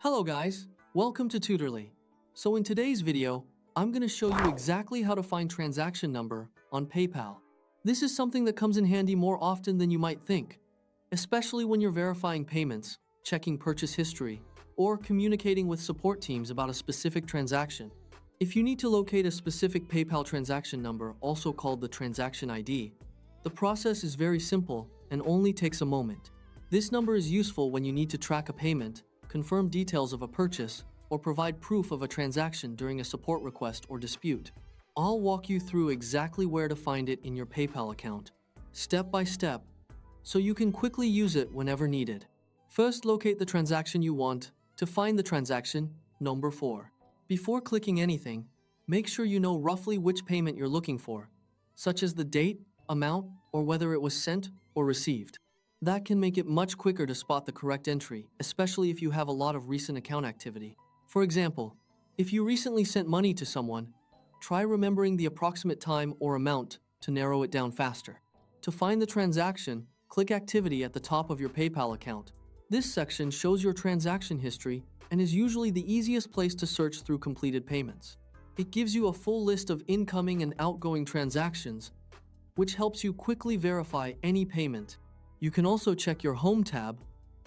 Hello guys, welcome to Tutorly. So in today's video, I'm going to show you exactly how to find transaction number on PayPal. This is something that comes in handy more often than you might think, especially when you're verifying payments, checking purchase history, or communicating with support teams about a specific transaction. If you need to locate a specific PayPal transaction number, also called the transaction ID, the process is very simple and only takes a moment. This number is useful when you need to track a payment, confirm details of a purchase, or provide proof of a transaction during a support request or dispute. I'll walk you through exactly where to find it in your PayPal account, step by step, so you can quickly use it whenever needed. First, locate the transaction you want. To find the transaction, number 4. Before clicking anything, make sure you know roughly which payment you're looking for, such as the date, amount, or whether it was sent or received. That can make it much quicker to spot the correct entry, especially if you have a lot of recent account activity. For example, if you recently sent money to someone, try remembering the approximate time or amount to narrow it down faster. To find the transaction, click Activity at the top of your PayPal account. This section shows your transaction history and is usually the easiest place to search through completed payments. It gives you a full list of incoming and outgoing transactions, which helps you quickly verify any payment. You can also check your Home tab,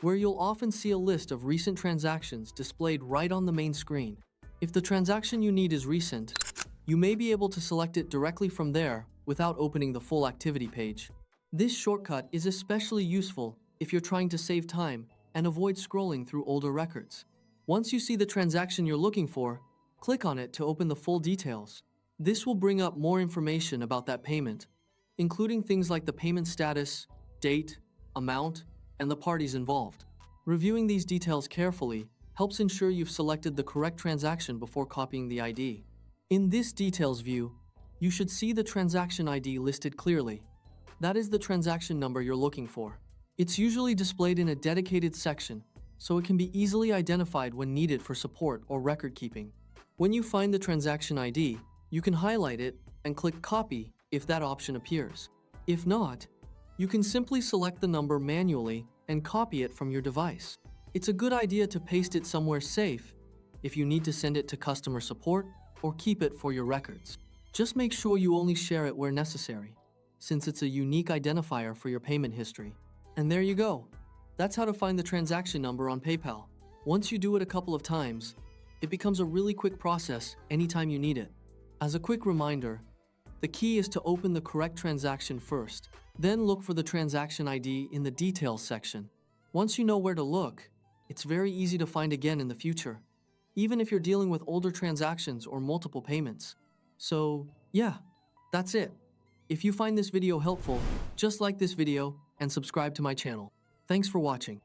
where you'll often see a list of recent transactions displayed right on the main screen. If the transaction you need is recent, you may be able to select it directly from there without opening the full activity page. This shortcut is especially useful if you're trying to save time and avoid scrolling through older records. Once you see the transaction you're looking for, click on it to open the full details. This will bring up more information about that payment, including things like the payment status, date, amount, and the parties involved. Reviewing these details carefully helps ensure you've selected the correct transaction before copying the ID. In this details view, you should see the transaction ID listed clearly. That is the transaction number you're looking for. It's usually displayed in a dedicated section, so it can be easily identified when needed for support or record keeping. When you find the transaction ID, you can highlight it and click Copy if that option appears. If not, you can simply select the number manually and copy it from your device. It's a good idea to paste it somewhere safe if you need to send it to customer support or keep it for your records. Just make sure you only share it where necessary, since it's a unique identifier for your payment history. And there you go. That's how to find the transaction number on PayPal. Once you do it a couple of times, it becomes a really quick process anytime you need it. As a quick reminder, the key is to open the correct transaction first, then look for the transaction ID in the Details section. Once you know where to look, it's very easy to find again in the future, even if you're dealing with older transactions or multiple payments. So, yeah, that's it. If you find this video helpful, just like this video and subscribe to my channel. Thanks for watching.